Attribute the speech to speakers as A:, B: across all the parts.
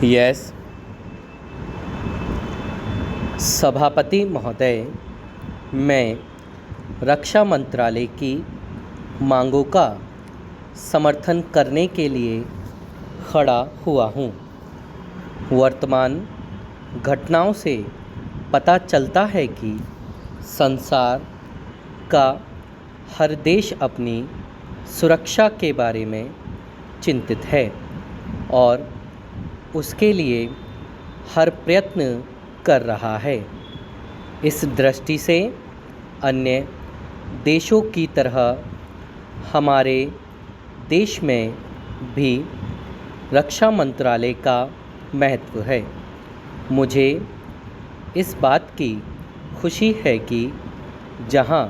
A: Yes, सभापति महोदय, मैं रक्षा मंत्रालय की मांगों का समर्थन करने के लिए खड़ा हुआ हूँ। वर्तमान घटनाओं से पता चलता है कि संसार का हर देश अपनी सुरक्षा के बारे में चिंतित है और उसके लिए हर प्रयत्न कर रहा है। इस दृष्टि से अन्य देशों की तरह हमारे देश में भी रक्षा मंत्रालय का महत्व है। मुझे इस बात की खुशी है कि जहां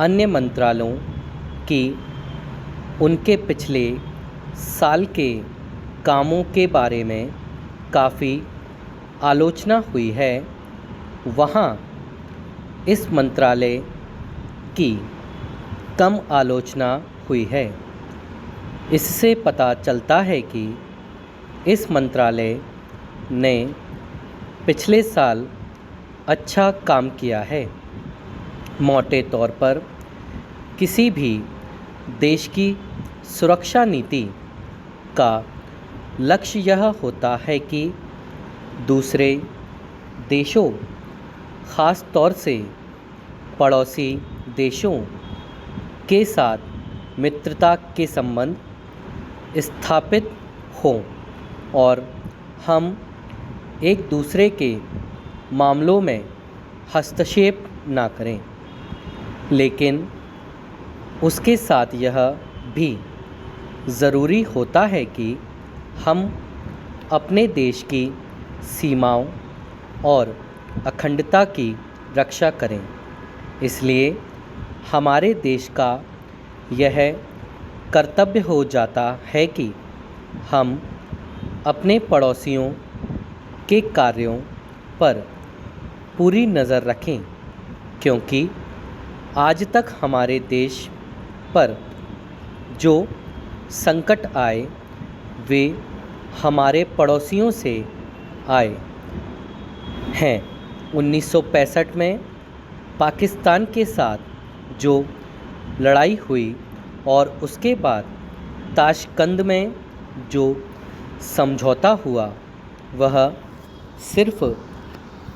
A: अन्य मंत्रालयों की उनके पिछले साल के कामों के बारे में काफ़ी आलोचना हुई है, वहाँ इस मंत्रालय की कम आलोचना हुई है। इससे पता चलता है कि इस मंत्रालय ने पिछले साल अच्छा काम किया है। मोटे तौर पर किसी भी देश की सुरक्षा नीति का लक्ष्य यह होता है कि दूसरे देशों, ख़ास तौर से पड़ोसी देशों के साथ मित्रता के संबंध स्थापित हों और हम एक दूसरे के मामलों में हस्तक्षेप ना करें। लेकिन उसके साथ यह भी ज़रूरी होता है कि हम अपने देश की सीमाओं और अखंडता की रक्षा करें। इसलिए हमारे देश का यह कर्तव्य हो जाता है कि हम अपने पड़ोसियों के कार्यों पर पूरी नज़र रखें, क्योंकि आज तक हमारे देश पर जो संकट आए वे हमारे पड़ोसियों से आए हैं। 1965 में पाकिस्तान के साथ जो लड़ाई हुई और उसके बाद ताशकंद में जो समझौता हुआ, वह सिर्फ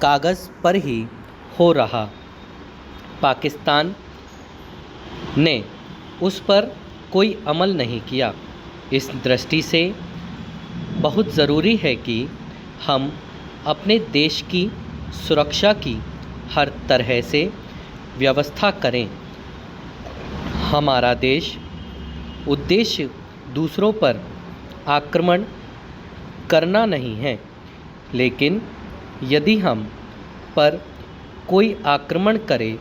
A: कागज़ पर ही हो रहा। पाकिस्तान ने उस पर कोई अमल नहीं किया। इस दृष्टि से बहुत ज़रूरी है कि हम अपने देश की सुरक्षा की हर तरह से व्यवस्था करें। हमारा देश उद्देश्य दूसरों पर आक्रमण करना नहीं है, लेकिन यदि हम पर कोई आक्रमण करे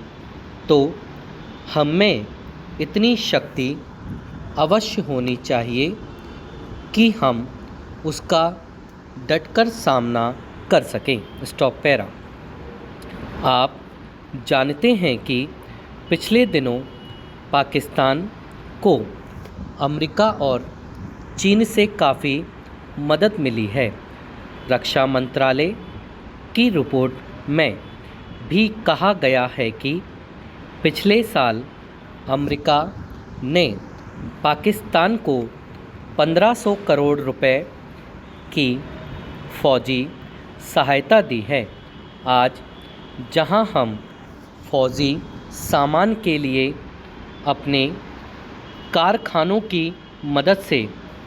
A: तो हम में इतनी शक्ति अवश्य होनी चाहिए कि हम उसका डटकर सामना कर सकें। Stop para. आप जानते हैं कि पिछले दिनों पाकिस्तान को अमेरिका और चीन से काफ़ी मदद मिली है। रक्षा मंत्रालय की रिपोर्ट में भी कहा गया है कि पिछले साल अमेरिका ने पाकिस्तान को 1500 करोड़ रुपए की फ़ौजी सहायता दी है। आज जहां हम फ़ौजी सामान के लिए अपने कारखानों की मदद से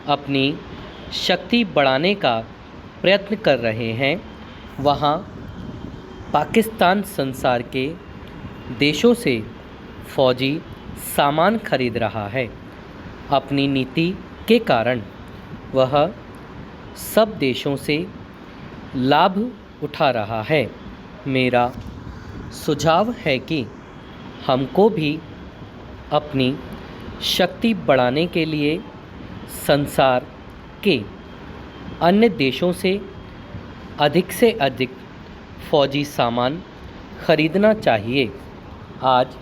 A: अपनी शक्ति बढ़ाने का प्रयत्न कर रहे हैं, वहां पाकिस्तान संसार के देशों से फ़ौजी सामान खरीद रहा है। अपनी नीति के कारण वह सब देशों से लाभ उठा रहा है। मेरा सुझाव है कि हमको भी अपनी शक्ति बढ़ाने के लिए संसार के अन्य देशों से अधिक फ़ौजी सामान खरीदना चाहिए। आज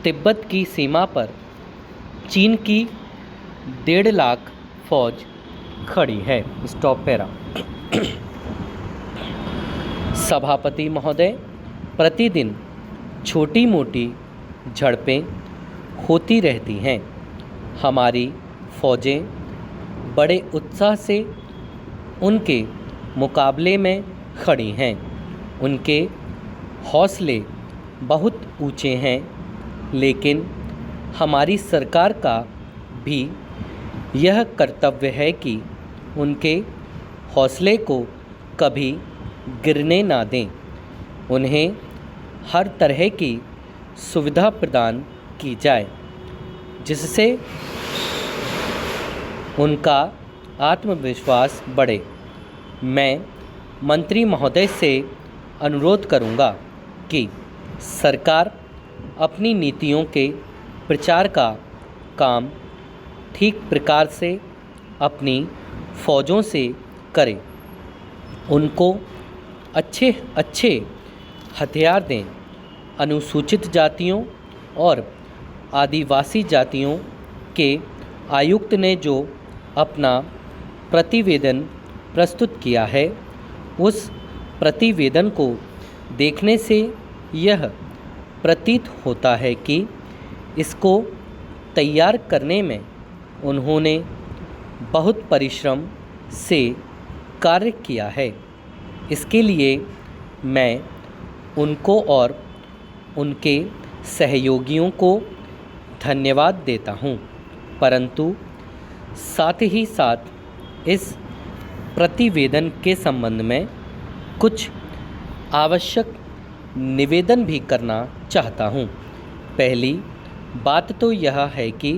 A: तिब्बत की सीमा पर चीन की 1.5 लाख फ़ौज खड़ी है। Stop para. सभापति महोदय, प्रतिदिन छोटी मोटी झड़पें होती रहती हैं। हमारी फौजें बड़े उत्साह से उनके मुकाबले में खड़ी हैं। उनके हौसले बहुत ऊंचे हैं, लेकिन हमारी सरकार का भी यह कर्तव्य है कि उनके हौसले को कभी गिरने ना दें। उन्हें हर तरह की सुविधा प्रदान की जाए, जिससे उनका आत्मविश्वास बढ़े। मैं मंत्री महोदय से अनुरोध करूंगा कि सरकार अपनी नीतियों के प्रचार का काम ठीक प्रकार से अपनी फौजों से करे। उनको अच्छे अच्छे हथियार दें। अनुसूचित जातियों और आदिवासी जातियों के आयुक्त ने जो अपना प्रतिवेदन प्रस्तुत किया है, उस प्रतिवेदन को देखने से यह प्रतीत होता है कि इसको तैयार करने में उन्होंने बहुत परिश्रम से कार्य किया है। इसके लिए मैं उनको और उनके सहयोगियों को धन्यवाद देता हूँ, परंतु साथ ही साथ इस प्रतिवेदन के संबंध में कुछ आवश्यक निवेदन भी करना चाहता हूँ। पहली बात तो यह है कि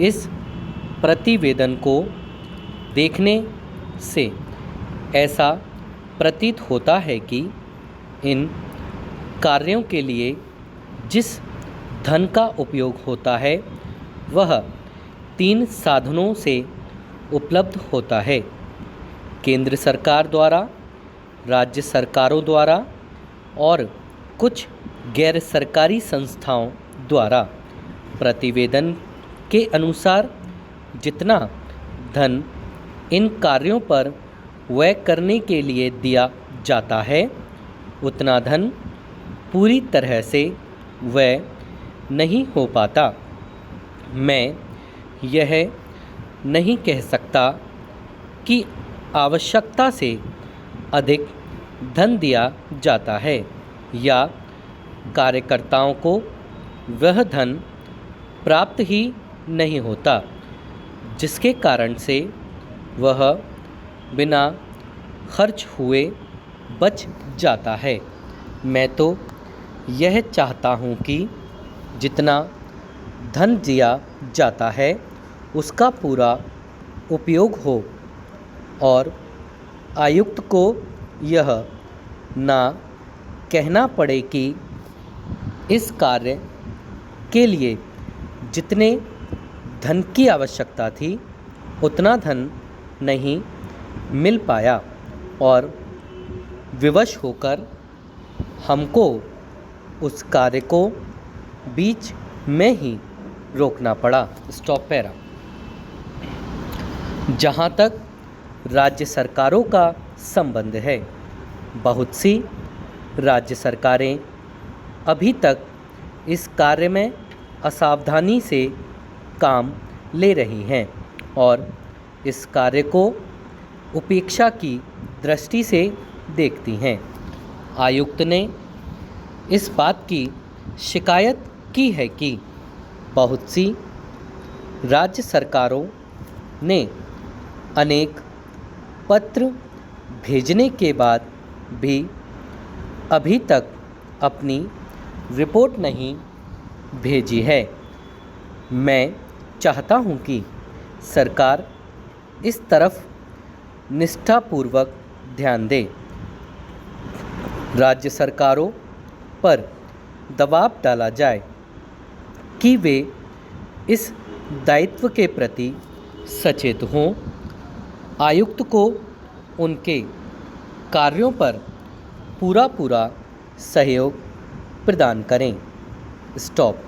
A: इस प्रतिवेदन को देखने से ऐसा प्रतीत होता है कि इन कार्यों के लिए जिस धन का उपयोग होता है वह 3 साधनों से उपलब्ध होता है। केंद्र सरकार द्वारा, राज्य सरकारों द्वारा और कुछ गैर सरकारी संस्थाओं द्वारा। प्रतिवेदन के अनुसार जितना धन इन कार्यों पर व्यय करने के लिए दिया जाता है, उतना धन पूरी तरह से व्यय नहीं हो पाता। मैं यह नहीं कह सकता कि आवश्यकता से अधिक धन दिया जाता है या कार्यकर्ताओं को वह धन प्राप्त ही नहीं होता, जिसके कारण से वह बिना खर्च हुए बच जाता है। मैं तो यह चाहता हूँ कि जितना धन दिया जाता है उसका पूरा उपयोग हो और आयुक्त को यह ना कहना पड़े कि इस कार्य के लिए जितने धन की आवश्यकता थी उतना धन नहीं मिल पाया और विवश होकर हमको उस कार्य को बीच में ही रोकना पड़ा। Stop para. जहाँ तक राज्य सरकारों का संबंध है, बहुत सी राज्य सरकारें अभी तक इस कार्य में असावधानी से काम ले रही हैं और इस कार्य को उपेक्षा की दृष्टि से देखती हैं। आयुक्त ने इस बात की शिकायत की है कि बहुत सी राज्य सरकारों ने अनेक पत्र भेजने के बाद भी अभी तक अपनी रिपोर्ट नहीं भेजी है। मैं चाहता हूं कि सरकार इस तरफ निष्ठापूर्वक ध्यान दे। राज्य सरकारों पर दबाव डाला जाए कि वे इस दायित्व के प्रति सचेत हों। आयुक्त को उनके कार्यों पर पूरा सहयोग प्रदान करें। स्टॉप।